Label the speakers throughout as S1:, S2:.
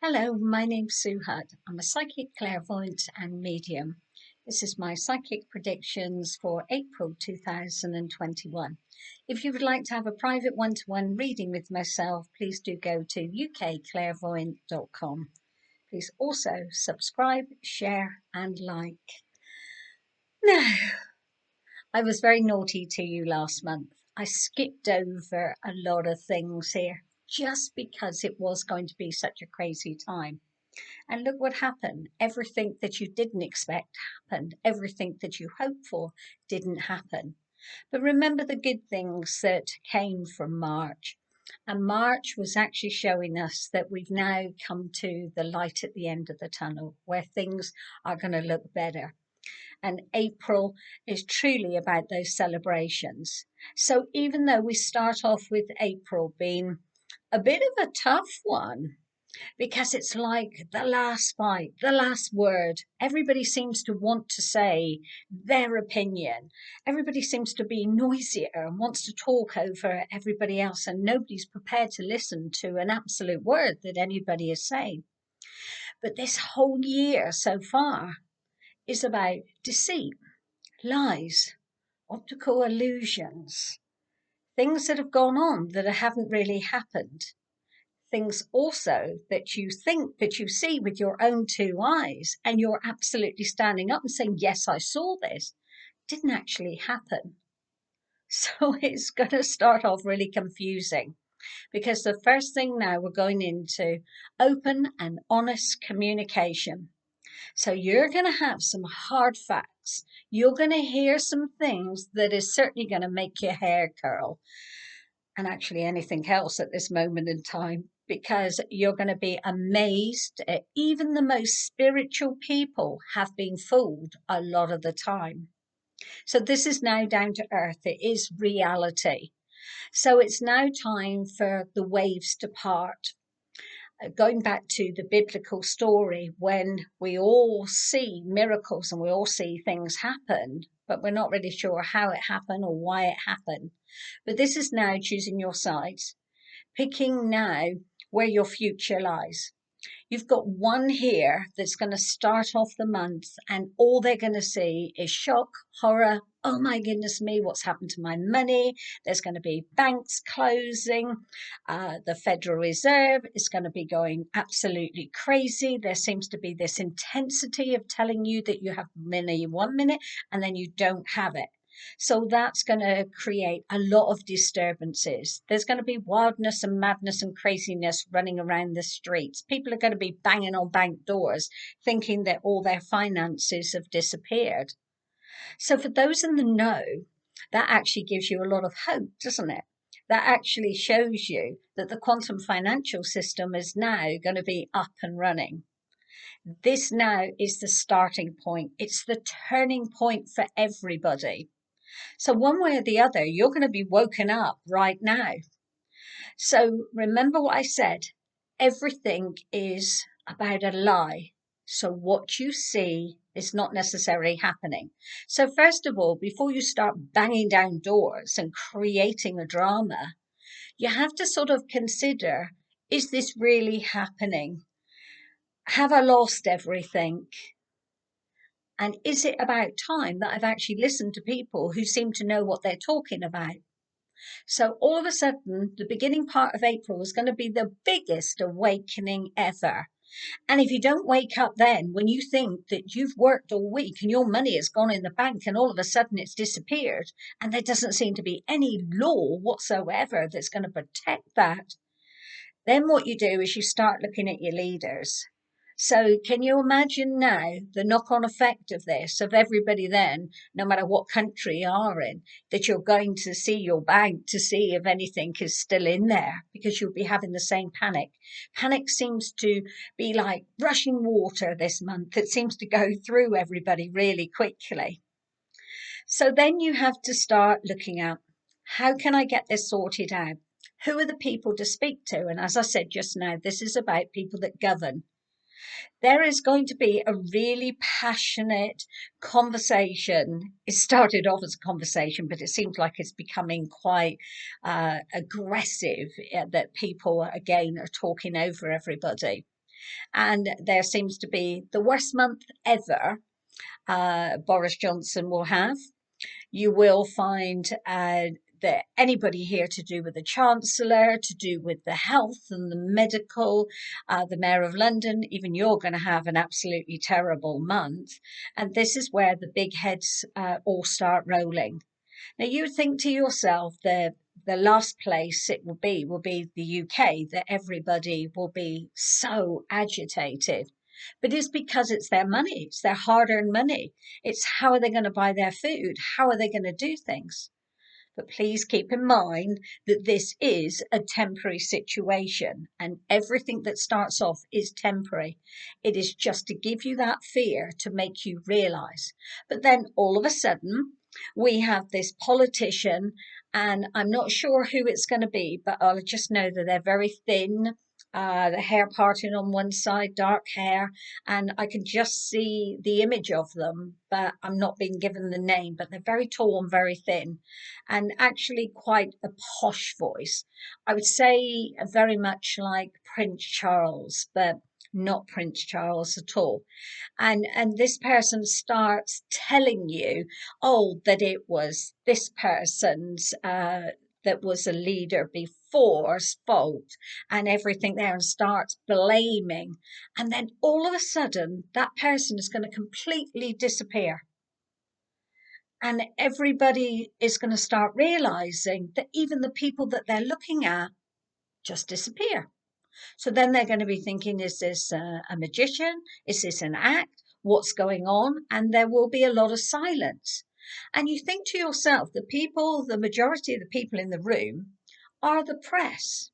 S1: Hello, my name's Sue Hudd. I'm a psychic clairvoyant and medium. This is my psychic predictions for April 2021. If you would like to have a private one-to-one reading with myself, please do go to ukclairvoyant.com. Please also subscribe, share and like. Now, I was very naughty to you last month. I skipped over a lot of things here just because it was going to be such a crazy time. And look what happened. Everything that you didn't expect happened. Everything that you hoped for didn't happen. But remember the good things that came from March. And March was actually showing us that we've now come to the light at the end of the tunnel where things are going to look better. And April is truly about those celebrations. So even though we start off with April being a bit of a tough one, because it's like the last fight, the last word. Everybody seems to want to say their opinion. Everybody seems to be noisier and wants to talk over everybody else, and nobody's prepared to listen to an absolute word that anybody is saying. But this whole year so far is about deceit, lies, optical illusions, things that have gone on that haven't really happened. Things also that you think that you see with your own two eyes, and you're absolutely standing up and saying, yes, I saw this, didn't actually happen. So it's going to start off really confusing, because the first thing now we're going into open and honest communication. So you're going to have some hard facts. You're going to hear some things that is certainly going to make your hair curl, and actually anything else at this moment in time, because you're going to be amazed. Even the most spiritual people have been fooled a lot of the time. So this is now down to earth. It is reality. So it's now time for the waves to part. Going back to the biblical story, when we all see miracles and we all see things happen, but we're not really sure how it happened or why it happened. But this is now choosing your sides, picking now where your future lies. You've got one here that's going to start off the month, and all they're going to see is shock, horror. Oh my goodness me, what's happened to my money? There's going to be banks closing. The Federal Reserve is going to be going absolutely crazy. There seems to be this intensity of telling you that you have money 1 minute and then you don't have it. So that's going to create a lot of disturbances. There's going to be wildness and madness and craziness running around the streets. People are going to be banging on bank doors thinking that all their finances have disappeared. So for those in the know, that actually gives you a lot of hope, doesn't it? That actually shows you that the quantum financial system is now going to be up and running. This now is the starting point. It's the turning point for everybody. So one way or the other, you're going to be woken up right now. So remember what I said. Everything is about a lie. So what you see is not necessarily happening. So first of all, before you start banging down doors and creating a drama, you have to sort of consider, is this really happening? Have I lost everything? And is it about time that I've actually listened to people who seem to know what they're talking about? So all of a sudden, the beginning part of April is going to be the biggest awakening ever. And if you don't wake up then, when you think that you've worked all week and your money has gone in the bank and all of a sudden it's disappeared, and there doesn't seem to be any law whatsoever that's going to protect that, then what you do is you start looking at your leaders. So can you imagine now the knock-on effect of this, of everybody then, no matter what country you are in, that you're going to see your bank to see if anything is still in there, because you'll be having the same panic. Panic seems to be like rushing water this month. It seems to go through everybody really quickly. So then you have to start looking at, how can I get this sorted out? Who are the people to speak to? And as I said just now, this is about people that govern. There is going to be a really passionate conversation. It started off as a conversation, but it seems like it's becoming quite aggressive, that people, again, are talking over everybody. And there seems to be the worst month ever Boris Johnson will have. You will find that anybody here to do with the Chancellor, to do with the health and the medical, the Mayor of London, even you're going to have an absolutely terrible month. And this is where the big heads all start rolling. Now you think to yourself the last place it will be the UK, that everybody will be so agitated. But it's because it's their money, it's their hard-earned money. It's how are they going to buy their food? How are they going to do things? But please keep in mind that this is a temporary situation and everything that starts off is temporary. It is just to give you that fear to make you realize. But then all of a sudden, we have this politician, and I'm not sure who it's going to be, but I'll just know that they're very thin. The hair parting on one side, dark hair, and I can just see the image of them, but I'm not being given the name. But they're very tall and very thin, and actually quite a posh voice. I would say very much like Prince Charles, but not Prince Charles at all. And this person starts telling you, oh, that it was this person's that was a leader before's fault and everything there, and starts blaming. And then all of a sudden, that person is going to completely disappear. And everybody is going to start realizing that even the people that they're looking at just disappear. So then they're going to be thinking, is this a magician? Is this an act? What's going on? And there will be a lot of silence. And you think to yourself, the majority of the people in the room are the press.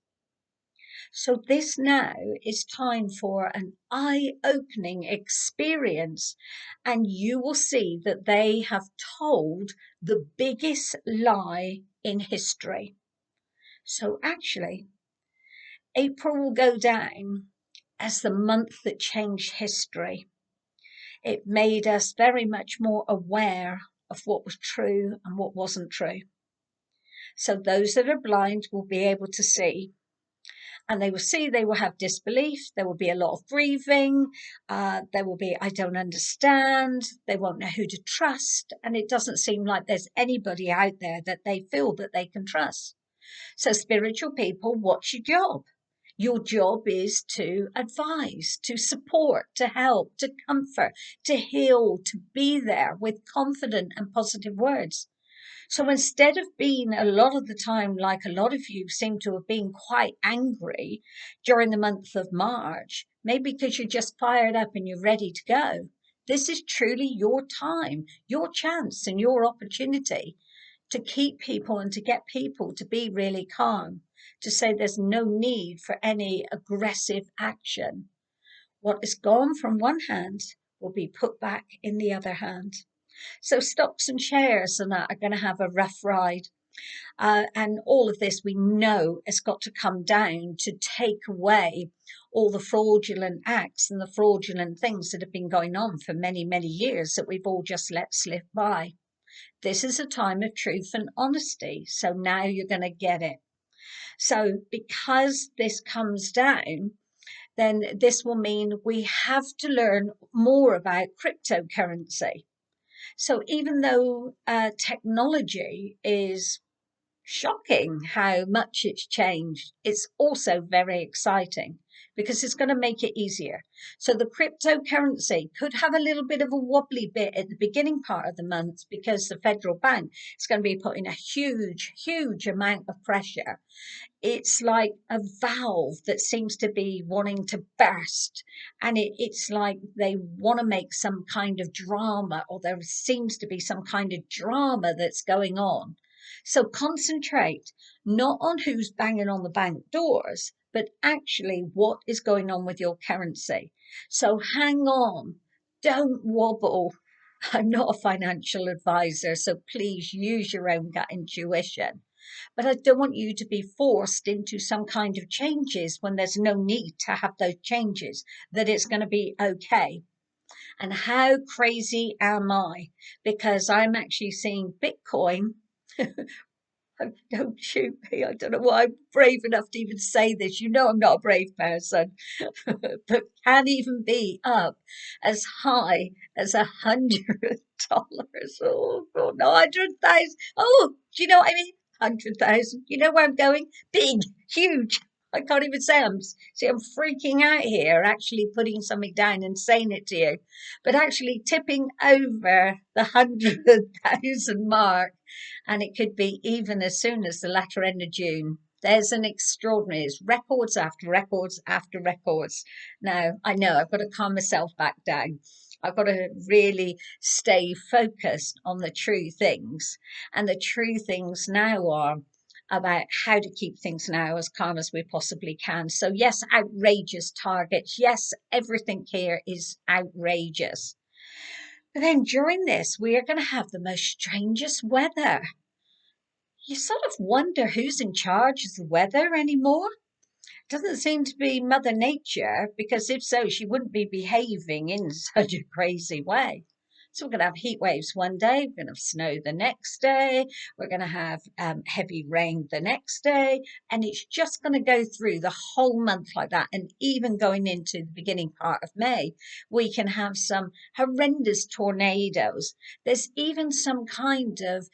S1: So this now is time for an eye-opening experience, and you will see that they have told the biggest lie in history. So actually, April will go down as the month that changed history. It made us very much more aware of what was true and what wasn't true. So those that are blind will be able to see, and they will see, they will have disbelief, there will be a lot of grieving, there will be, I don't understand, they won't know who to trust, and it doesn't seem like there's anybody out there that they feel that they can trust. So spiritual people, what's your job? Your job is to advise, to support, to help, to comfort, to heal, to be there with confident and positive words. So instead of being a lot of the time, like a lot of you seem to have been quite angry during the month of March, maybe because you're just fired up and you're ready to go, this is truly your time, your chance and your opportunity to keep people and to get people to be really calm, to say there's no need for any aggressive action. What is gone from one hand will be put back in the other hand. So stocks and shares and that are going to have a rough ride. And all of this we know has got to come down to take away all the fraudulent acts and the fraudulent things that have been going on for many, many years that we've all just let slip by. This is a time of truth and honesty. So now you're going to get it. So because this comes down, then this will mean we have to learn more about cryptocurrency. So even though technology is shocking how much it's changed, it's also very exciting because it's going to make it easier. So the cryptocurrency could have a little bit of a wobbly bit at the beginning part of the month because the federal bank is going to be putting a huge, huge amount of pressure. It's like a valve that seems to be wanting to burst, and it's like they want to make some kind of drama, or there seems to be some kind of drama that's going on. So concentrate not on who's banging on the bank doors, but actually what is going on with your currency. So hang on, don't wobble. I'm not a financial advisor, so please use your own gut intuition. But I don't want you to be forced into some kind of changes when there's no need to have those changes, that it's going to be okay. And how crazy am I? Because I'm actually seeing Bitcoin Don't shoot me. I don't know why I'm brave enough to even say this. You know I'm not a brave person, but can't even be up as high as $100. Oh, God, no, 100,000. Oh, do you know what I mean? 100,000. You know where I'm going? Big, huge. I can't even say see, I'm freaking out here, actually putting something down and saying it to you, but actually tipping over the 100,000 mark, and it could be even as soon as the latter end of June. There's an extraordinary, it's records after records after records. Now, I know I've got to calm myself back down. I've got to really stay focused on the true things. And the true things now are about how to keep things now as calm as we possibly can. So, yes, outrageous targets. Yes, everything here is outrageous. But then during this, we are going to have the most strangest weather. You sort of wonder who's in charge of the weather anymore. Doesn't seem to be Mother Nature, because if so, she wouldn't be behaving in such a crazy way. So we're going to have heat waves one day, we're going to have snow the next day, we're going to have heavy rain the next day, and it's just going to go through the whole month like that. And even going into the beginning part of May, we can have some horrendous tornadoes. There's even some kind of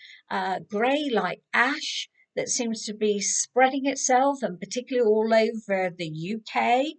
S1: grey like ash that seems to be spreading itself, and particularly all over the UK,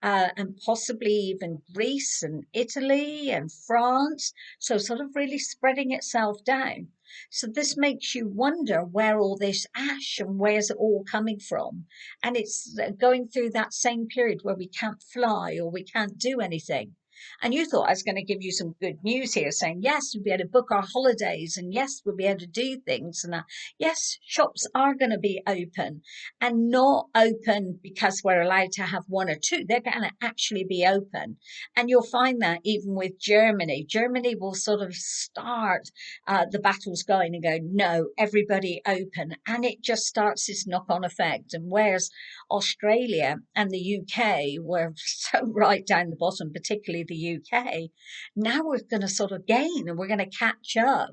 S1: and possibly even Greece and Italy and France. So, sort of really spreading itself down. So, this makes you wonder where all this ash and where's it all coming from. And it's going through that same period where we can't fly or we can't do anything. And you thought I was going to give you some good news here, saying, yes, we'll be able to book our holidays, and yes, we'll be able to do things. And yes, shops are going to be open, and not open because we're allowed to have one or two. They're going to actually be open. And you'll find that even with Germany. Germany will sort of start the battles going and go, no, everybody open. And it just starts this knock on effect. And whereas Australia and the UK were so right down the bottom, particularly the UK, now we're going to sort of gain and we're going to catch up.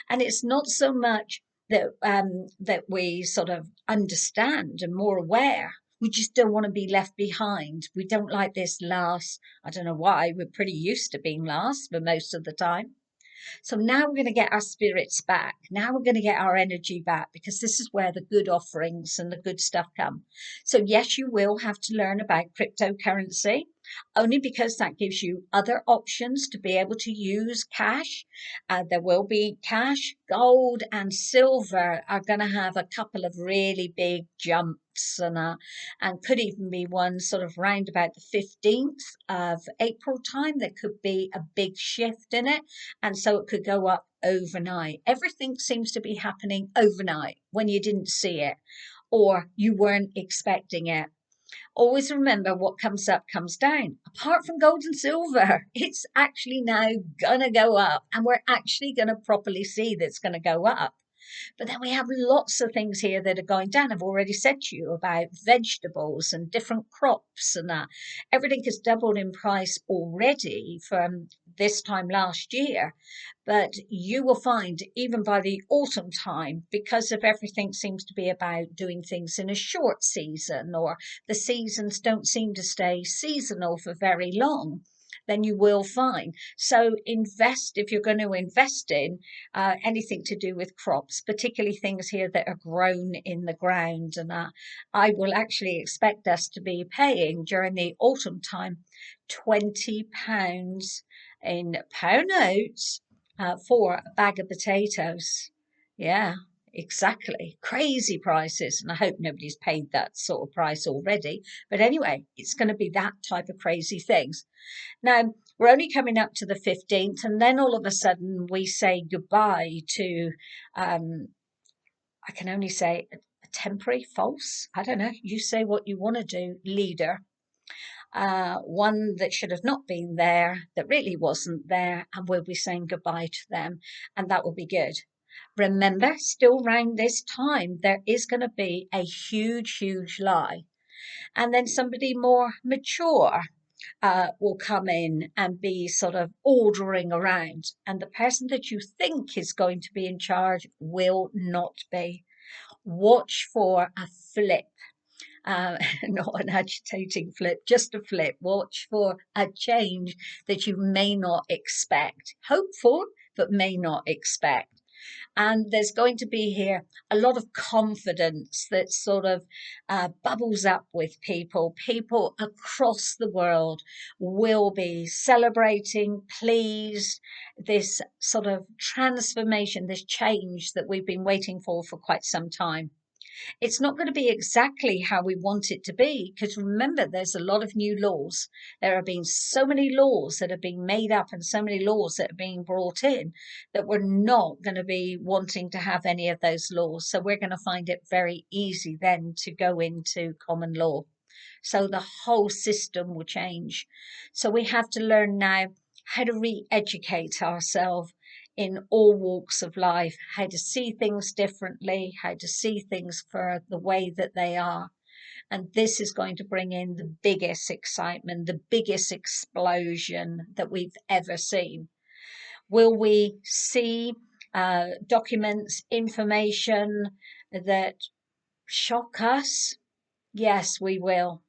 S1: And it's not so much that we sort of understand and more aware. We just don't want to be left behind. We don't like this last. I don't know why. We're pretty used to being last for most of the time. So now we're going to get our spirits back. Now we're going to get our energy back, because this is where the good offerings and the good stuff come. So yes, you will have to learn about cryptocurrency, only because that gives you other options to be able to use cash. There will be cash, gold and silver are going to have a couple of really big jumps, and could even be one sort of round about the 15th of April time. There could be a big shift in it, and so it could go up overnight. Everything seems to be happening overnight when you didn't see it or you weren't expecting it. Always remember, what comes up comes down. Apart from gold and silver, it's actually now gonna go up, and we're actually gonna properly see that it's gonna go up. But then we have lots of things here that are going down. I've already said to you about vegetables and different crops and that. Everything has doubled in price already from this time last year. But you will find even by the autumn time, because of everything seems to be about doing things in a short season, or the seasons don't seem to stay seasonal for very long, then you will find. So invest, if you're going to invest in anything to do with crops, particularly things here that are grown in the ground. And I will actually expect us to be paying during the autumn time £20 in pound notes for a bag of potatoes. Yeah, exactly. Crazy prices. And I hope nobody's paid that sort of price already. But anyway, it's going to be that type of crazy things. Now, we're only coming up to the 15th, and then all of a sudden we say goodbye to, I can only say a temporary, false, I don't know, you say what you want to do, leader. One that should have not been there, that really wasn't there, and we'll be saying goodbye to them, and that will be good. Remember, still round this time, there is going to be a huge, huge lie. And then somebody more mature will come in and be sort of ordering around. And the person that you think is going to be in charge will not be. watch for a flip. Not an agitating flip, just a flip. Watch for a change that you may not expect. Hope for, but may not expect. And there's going to be here a lot of confidence that sort of bubbles up with people. People across the world will be celebrating, pleased, this sort of transformation, this change that we've been waiting for quite some time. It's not going to be exactly how we want it to be, because remember, there's a lot of new laws. There have been so many laws that have been made up and so many laws that are being brought in that we're not going to be wanting to have any of those laws. So we're going to find it very easy then to go into common law. So the whole system will change. So we have to learn now how to re-educate ourselves in all walks of life, how to see things differently, how to see things for the way that they are. And this is going to bring in the biggest excitement, the biggest explosion that we've ever seen. Will we see documents, information that shock us? Yes, we will.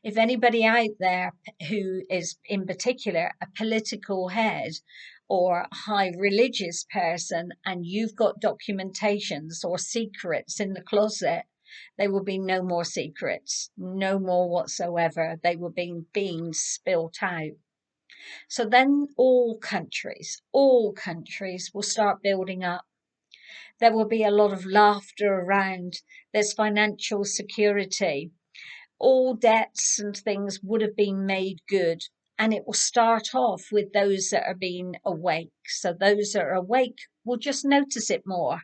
S1: If anybody out there who is in particular a political head or high religious person and you've got documentations or secrets in the closet, there will be no more secrets, no more whatsoever. They will be being spilt out. So then all countries will start building up. There will be a lot of laughter around. There's financial security. All debts and things would have been made good. And it will start off with those that are being awake. So those that are awake will just notice it more.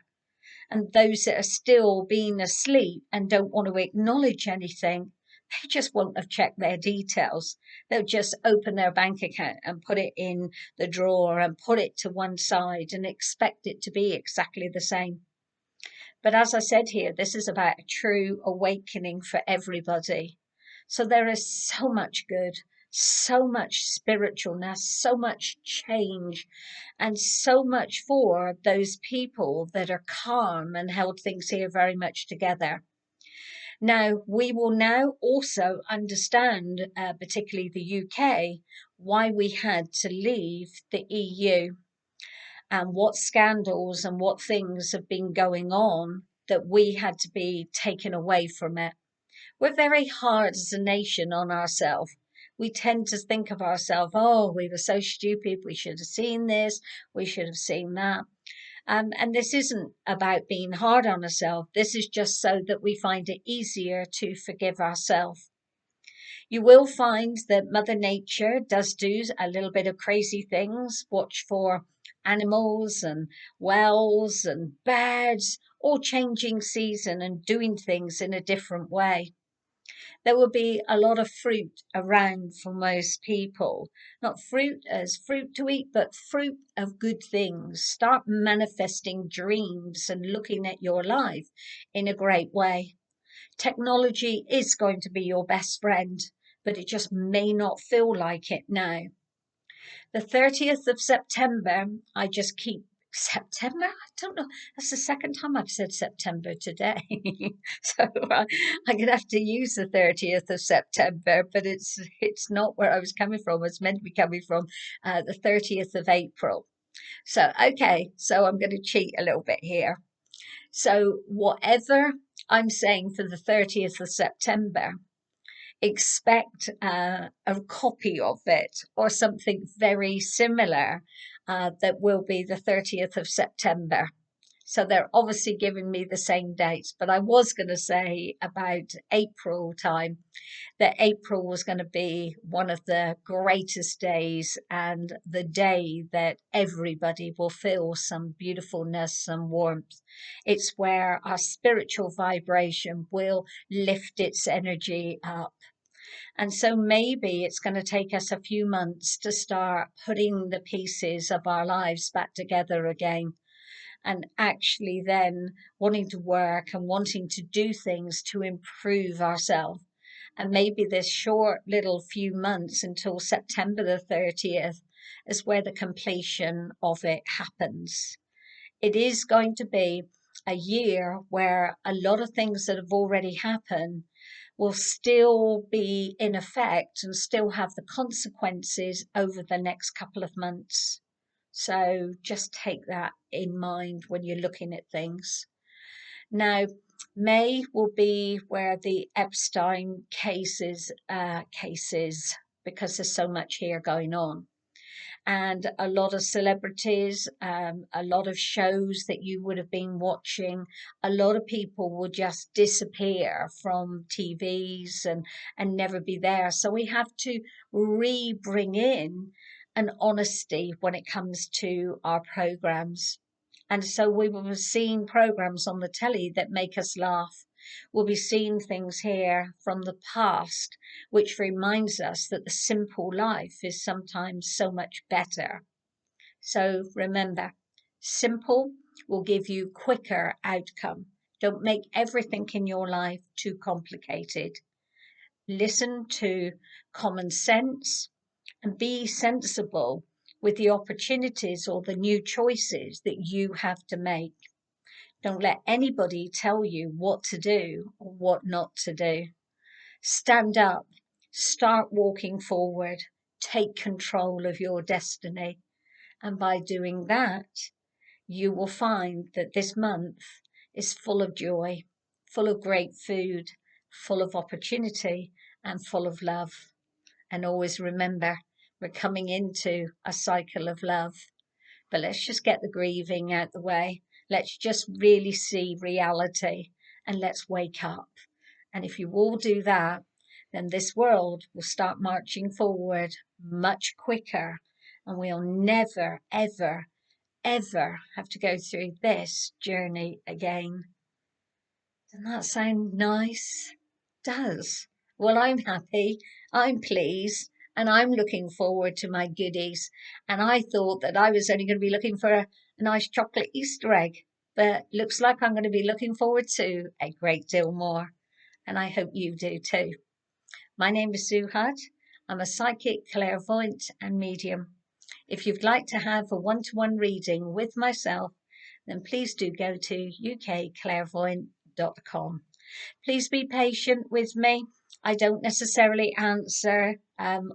S1: And those that are still being asleep and don't want to acknowledge anything, they just won't have checked their details. They'll just open their bank account and put it in the drawer and put it to one side and expect it to be exactly the same. But as I said here, this is about a true awakening for everybody. So there is so much good, so much spiritualness, so much change, and so much for those people that are calm and held things here very much together. Now, we will now also understand, particularly the UK, why we had to leave the EU and what scandals and what things have been going on that we had to be taken away from it. We're very hard as a nation on ourselves. We tend to think of ourselves, oh, we were so stupid, we should have seen this, we should have seen that. And this isn't about being hard on ourselves. This is just so that we find it easier to forgive ourselves. You will find that Mother Nature does do a little bit of crazy things. Watch for animals and wells and birds all changing season and doing things in a different way. There will be a lot of fruit around for most people. Not fruit as fruit to eat, but fruit of good things. Start manifesting dreams and looking at your life in a great way. Technology is going to be your best friend, but it just may not feel like it now. The 30th of September, I just keep September? I don't know. That's the second time I've said September today. So I'm going to have to use the 30th of September, but it's not where I was coming from. It's meant to be coming from the 30th of April. So, okay, so I'm going to cheat a little bit here. So whatever I'm saying for the 30th of September, expect a copy of it or something very similar that will be the 30th of September. So they're obviously giving me the same dates, but I was going to say about April time that April was going to be one of the greatest days and the day that everybody will feel some beautifulness and warmth. It's where our spiritual vibration will lift its energy up. And so maybe it's going to take us a few months to start putting the pieces of our lives back together again. And actually then wanting to work and wanting to do things to improve ourselves. And maybe this short little few months until September the 30th is where the completion of it happens. It is going to be a year where a lot of things that have already happened will still be in effect and still have the consequences over the next couple of months. So just take that in mind when you're looking at things. Now, May will be where the Epstein cases, because there's so much here going on. And a lot of celebrities, a lot of shows that you would have been watching, a lot of people will just disappear from TVs and never be there. So we have to bring in an honesty when it comes to our programs. And so we will be seeing programs on the telly that make us laugh. We'll be seeing things here from the past, which reminds us that the simple life is sometimes so much better. So remember, simple will give you quicker outcome. Don't make everything in your life too complicated. Listen to common sense and be sensible with the opportunities or the new choices that you have to make. Don't let anybody tell you what to do or what not to do. Stand up, start walking forward, take control of your destiny. And by doing that, you will find that this month is full of joy, full of great food, full of opportunity, and full of love. And always remember, we're coming into a cycle of love. But let's just get the grieving out the way. Let's just really see reality and let's wake up. And if you all do that, then this world will start marching forward much quicker. And we'll never, ever, ever have to go through this journey again. Doesn't that sound nice? It does. Well, I'm happy, I'm pleased, and I'm looking forward to my goodies. And I thought that I was only going to be looking for a nice chocolate Easter egg, but looks like I'm going to be looking forward to a great deal more. And I hope you do too. My name is Sue Hudd. I'm a psychic, clairvoyant, and medium. If you'd like to have a one-to-one reading with myself, then please do go to ukclairvoyant.com. Please be patient with me. I don't necessarily answer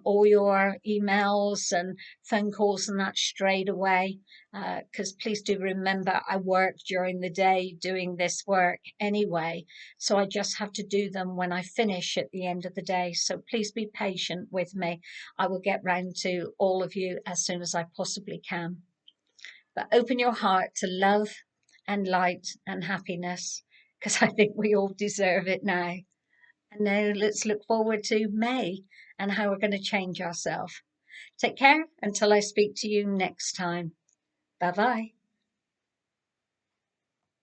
S1: all your emails and phone calls and that straight away, because please do remember I work during the day doing this work anyway, so I just have to do them when I finish at the end of the day. So please be patient with me. I will get round to all of you as soon as I possibly can. But open your heart to love and light and happiness, because I think we all deserve it now. And now let's look forward to May and how we're going to change ourselves. Take care until I speak to you next time. Bye-bye.